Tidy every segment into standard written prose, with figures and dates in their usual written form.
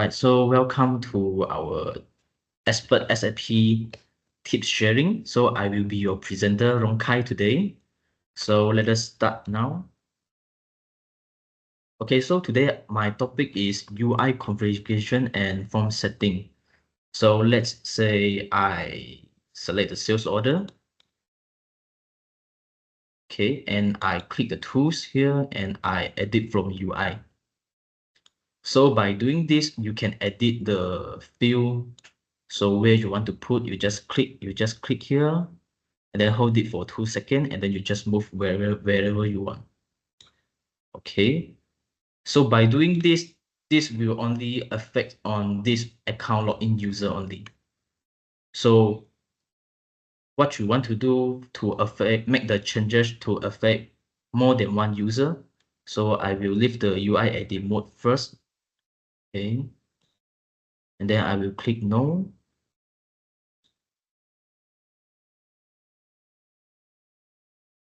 Alright, so welcome to our expert SAP tips sharing. So I will be your presenter, Rongkai, today. So let us start now. Okay, so today my topic is UI configuration and form setting. So let's say I select the sales order. Okay, and I click the tools here and I edit from UI. So by doing this, you can edit the field. So where you want to put, you just click here and then hold it for 2 seconds and then you just move wherever you want. Okay. So by doing this, this will only affect on this account login user only. So what you want to do to make the changes to affect more than one user. So I will leave the UI edit mode first. Okay. And then I will click no.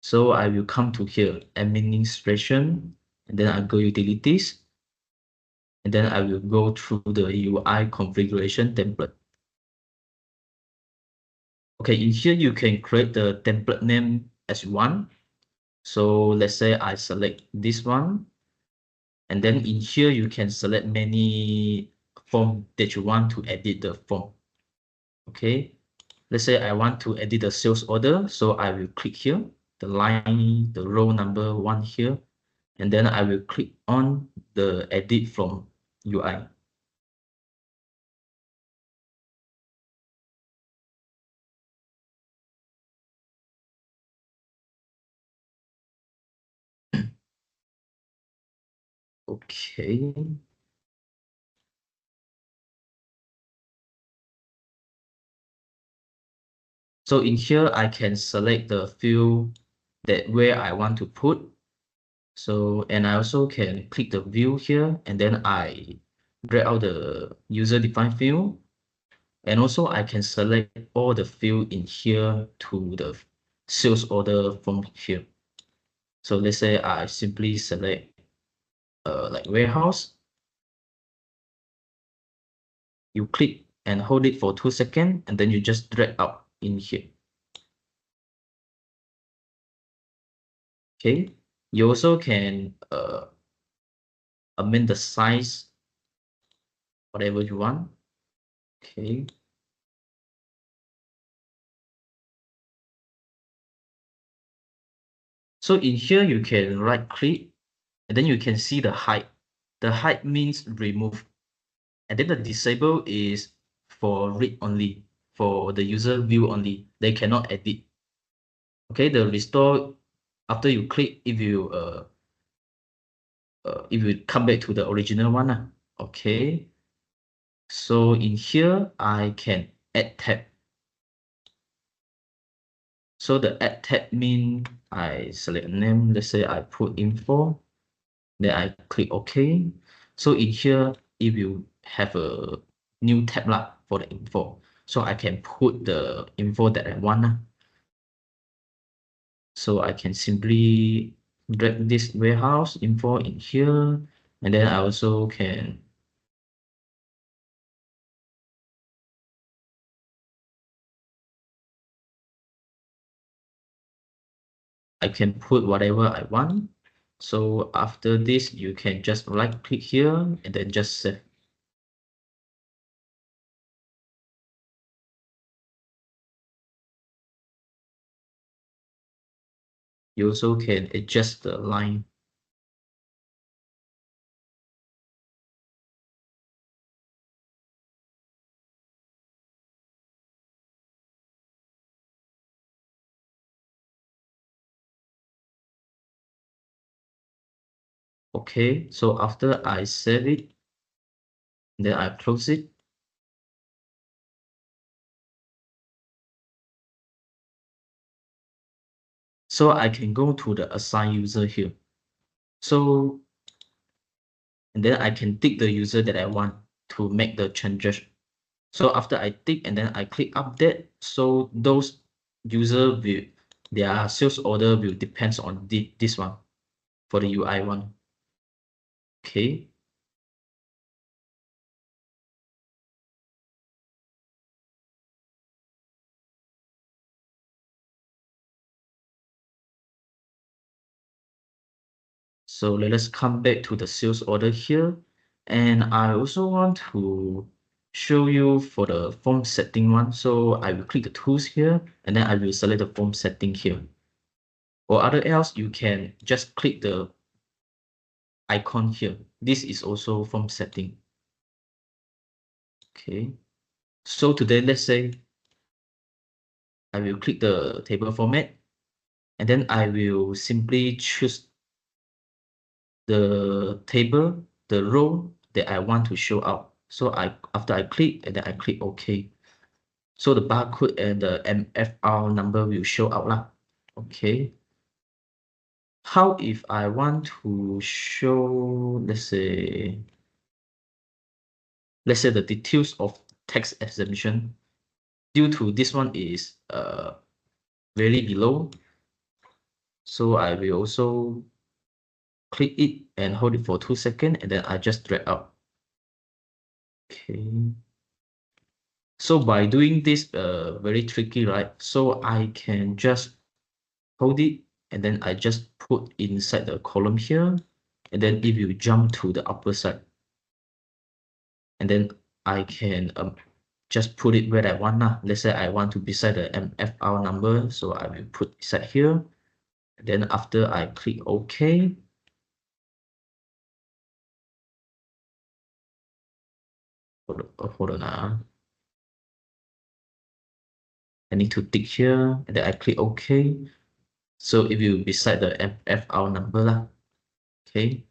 So I will come to here, administration, and then I go utilities, and then I will go through the UI configuration template. Okay, in here you can create the template name as one. So let's say I select this one, and then in here you can select many form that you want to edit the form. Okay, let's say I want to edit the sales order, so I will click here, the line, the row number 1 here, and then I will click on the edit from UI. Okay. So in here, I can select the field that where I want to put. So, and I also can click the view here, and then I drag out the user defined field. And also I can select all the field in here to the sales order from here. So let's say I simply select like warehouse. You click and hold it for 2 seconds, and then you just drag out in here. Okay, you also can amend the size, whatever you want. Okay. So in here, you can right click, and then you can see the height. The height means remove. And then the disable is for read only, for the user view only. They cannot edit. Okay, the restore, after you click, if you come back to the original one. Okay. So in here, I can add tab. So the add tab mean I select a name. Let's say I put info. Then I click OK. So in here, it will have a new tab lah for the info. So I can put the info that I want. So I can simply drag this warehouse info in here. And then I also can put whatever I want. So after this, you can just right click here and then just save. You also can adjust the line. Okay, so after I save it, then I close it. So I can go to the assign user here. So, and then I can tick the user that I want to make the changes. So after I tick and then I click update, so those user will, their sales order will depends on this one for the UI one. Okay. So let us come back to the sales order here. And I also want to show you for the form setting one. So I will click the tools here, and then I will select the form setting here. Or other else, you can just click the icon here. This is also form setting. Okay. So today, let's say I will click the table format, and then I will simply choose the table, the row that I want to show out. So after I click, and then I click OK. So the barcode and the MFR number will show out lah. Okay. How if I want to show, let's say the details of tax exemption, due to this one is very below. So I will also click it and hold it for 2 seconds, and then I just drag out. Okay. So by doing this, very tricky, right? So I can just hold it, and then I just put inside the column here, and then if you jump to the upper side, and then I can just put it where I want now. Let's say I want to beside the MFR number, so I will put beside here. And then after I click OK, hold on. I need to tick here, and then I click OK. So it will beside the MFR number lah. Okay.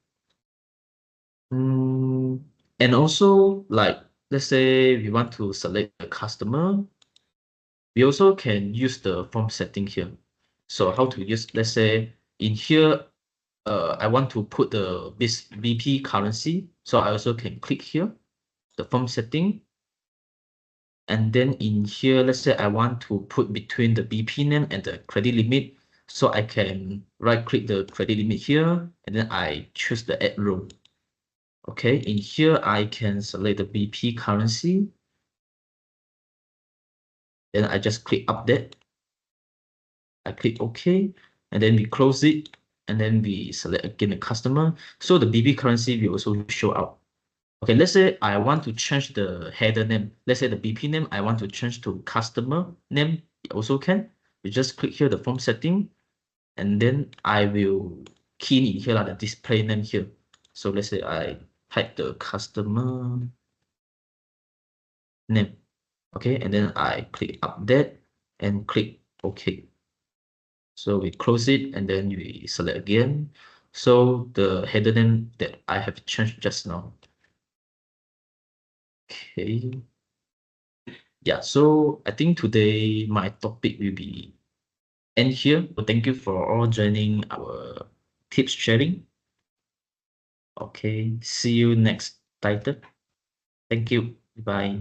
And also, like, let's say we want to select a customer, we also can use the form setting here. So how to use, let's say in here, I want to put the BP currency. So I also can click here, the form setting. And then in here, let's say I want to put between the BP name and the credit limit. So I can right click the credit limit here, and then I choose the add row. Okay, in here, I can select the BP currency. Then I just click update. I click OK, and then we close it, and then we select again the customer. So the BP currency will also show out. Okay, let's say I want to change the header name. Let's say the BP name, I want to change to customer name. It also can. You just click here the form setting, and then I will key in here like the display name here. So let's say I type the customer name. Okay, and then I click update and click OK. So we close it, and then we select again. So the header name that I have changed just now. Okay. Yeah, so I think today my topic will be end here. So thank you for all joining our tips sharing. Okay, see you next title. Thank you. Bye.